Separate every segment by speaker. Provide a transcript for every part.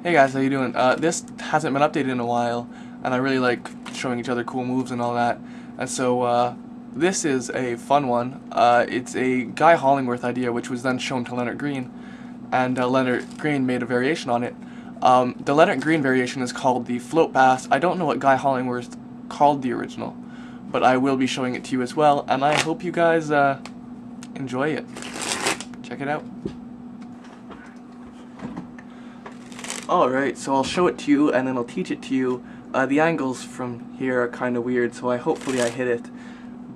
Speaker 1: Hey guys, how you doing? This hasn't been updated in a while, and I really like showing each other cool moves and all that. And so this is a fun one. It's a Guy Hollingworth idea, which was then shown to Leonard Green, and Leonard Green made a variation on it. The Leonard Green variation is called the float pass. I don't know what Guy Hollingworth called the original, but I will be showing it to you as well, and I hope you guys enjoy it. Check it out. Alright, so I'll show it to you and then I'll teach it to you. The angles from here are kind of weird, so hopefully I hit it.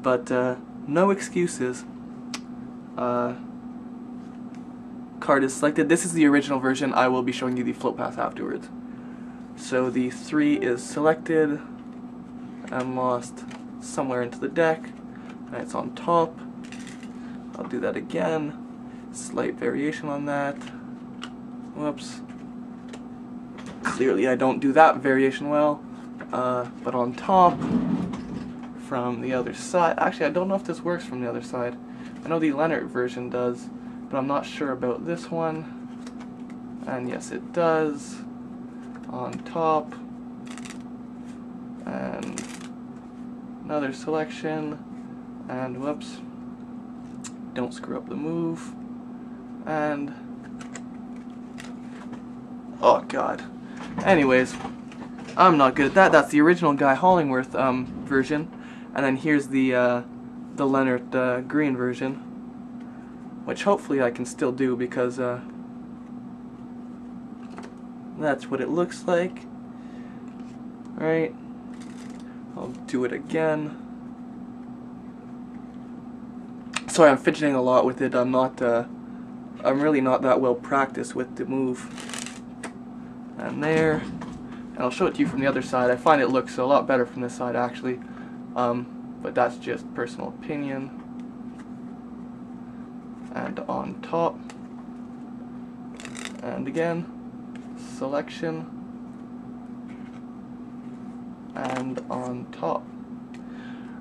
Speaker 1: But no excuses. Card is selected. This is the original version. I will be showing you the float pass afterwards. So the 3 is selected and lost somewhere into the deck. And it's on top. I'll do that again. Slight variation on that. Whoops. Clearly I don't do that variation well, but on top, from the other side, actually I don't know if this works from the other side. I know the Leonard version does, but I'm not sure about this one, and yes it does, on top, and another selection, and whoops, don't screw up the move, and, oh god. Anyways, I'm not good at that. That's the original Guy Hollingworth version, and then here's the Leonard Green version, which hopefully I can still do because that's what it looks like. Right? I'll do it again. Sorry, I'm fidgeting a lot with it. I'm really not that well practiced with the move. And there, and I'll show it to you from the other side. I find it looks a lot better from this side actually, but that's just personal opinion. And on top, and again, selection, and on top.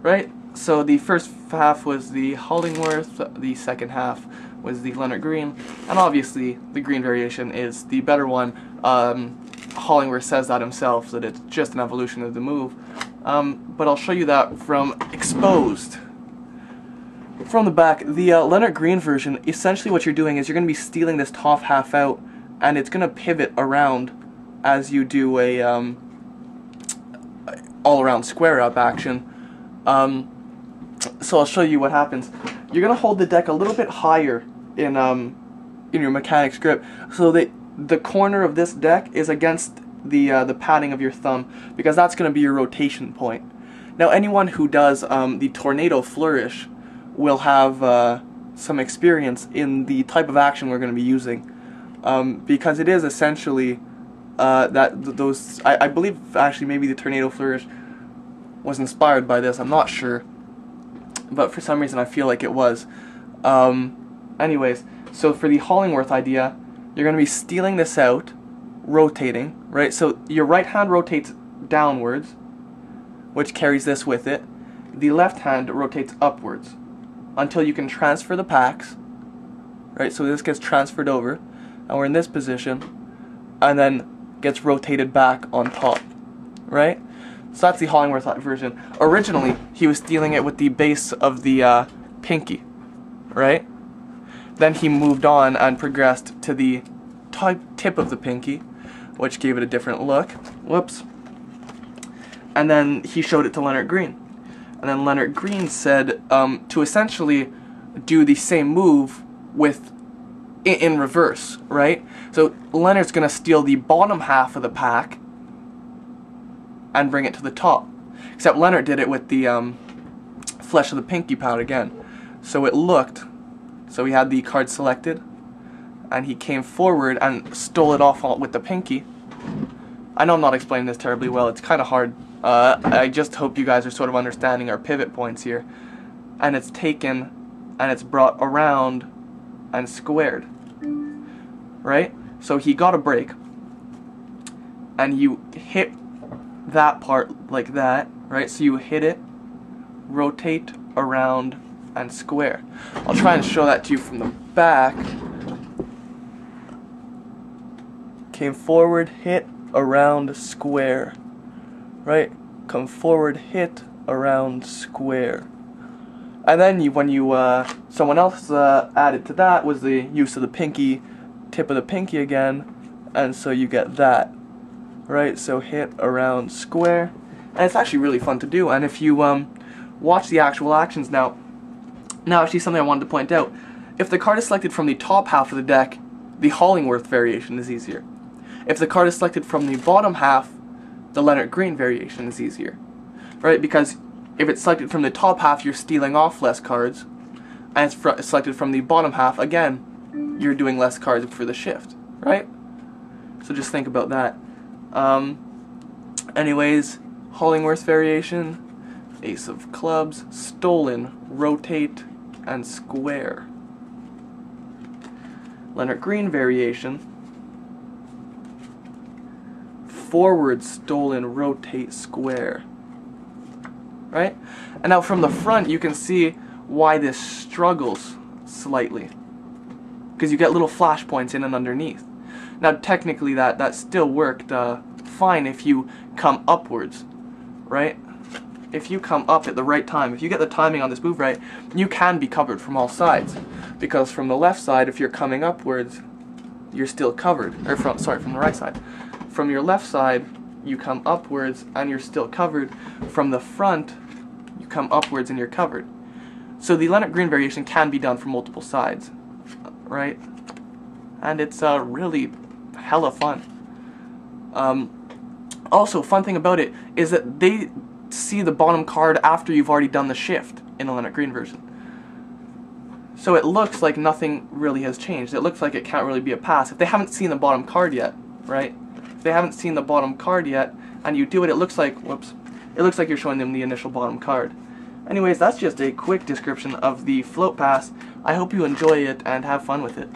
Speaker 1: Right, so the first half was the Hollingworth, the second half was the Leonard Green, and obviously the Green variation is the better one. Hollingworth says that himself, that it's just an evolution of the move. But I'll show you that from exposed. From the back, the Leonard Green version, essentially what you're doing is you're going to be stealing this top half out, and it's going to pivot around as you do a all-around square-up action. So I'll show you what happens. You're going to hold the deck a little bit higher in your mechanic's grip, so that the corner of this deck is against the padding of your thumb, because that's going to be your rotation point. Now anyone who does the tornado flourish will have some experience in the type of action we're going to be using, because it is essentially I believe actually maybe the tornado flourish was inspired by this. I'm not sure, but for some reason I feel like it was. Anyways, so for the Hollingworth idea, you're going to be stealing this out, rotating, right? So your right hand rotates downwards, which carries this with it. The left hand rotates upwards until you can transfer the packs, right? So this gets transferred over, and we're in this position, and then gets rotated back on top, right? So that's the Hollingworth version. Originally, he was stealing it with the base of the pinky, right? Then he moved on and progressed to the tip of the pinky, which gave it a different look. Whoops. And then he showed it to Leonard Green. And then Leonard Green said to essentially do the same move with in reverse, right? So Leonard's going to steal the bottom half of the pack and bring it to the top. Except Leonard did it with the flesh of the pinky pad again. So it looked... So he had the card selected, and he came forward and stole it off with the pinky. I know I'm not explaining this terribly well, it's kind of hard. I just hope you guys are sort of understanding our pivot points here. And it's taken, and it's brought around and squared. Right? So he got a break, and you hit that part like that, right? So you hit it, rotate around, and square. I'll try and show that to you from the back. came forward, hit, around, square. Right? Come forward, hit, around, square. And then someone else added to that was the use of the pinky, tip of the pinky again, and so you get that. Right? So hit, around, square. And it's actually really fun to do. And if you watch the actual actions now actually something I wanted to point out. If the card is selected from the top half of the deck, the Hollingworth variation is easier. If the card is selected from the bottom half, the Leonard Green variation is easier. Right? Because if it's selected from the top half, you're stealing off less cards. And it's selected from the bottom half, again, you're doing less cards for the shift. Right? So just think about that. Anyways, Hollingworth variation, Ace of Clubs, stolen, rotate, and square. Leonard Green variation, forward, stolen, rotate, square. Right? And now from the front you can see why this struggles slightly. Because you get little flash points in and underneath. Now technically that still worked fine if you come upwards. Right? If you come up at the right time, if you get the timing on this move right, you can be covered from all sides. Because from the left side, if you're coming upwards, you're still covered. Or from the right side. From your left side, you come upwards and you're still covered. From the front, you come upwards and you're covered. So the Leonard Green variation can be done from multiple sides. Right? And it's really hella fun. Also, fun thing about it is that they see the bottom card after you've already done the shift in the Leonard Green version. So it looks like nothing really has changed. It looks like it can't really be a pass. If they haven't seen the bottom card yet, right? If they haven't seen the bottom card yet, and you do it, it looks like, it looks like you're showing them the initial bottom card. Anyways, that's just a quick description of the float pass. I hope you enjoy it and have fun with it.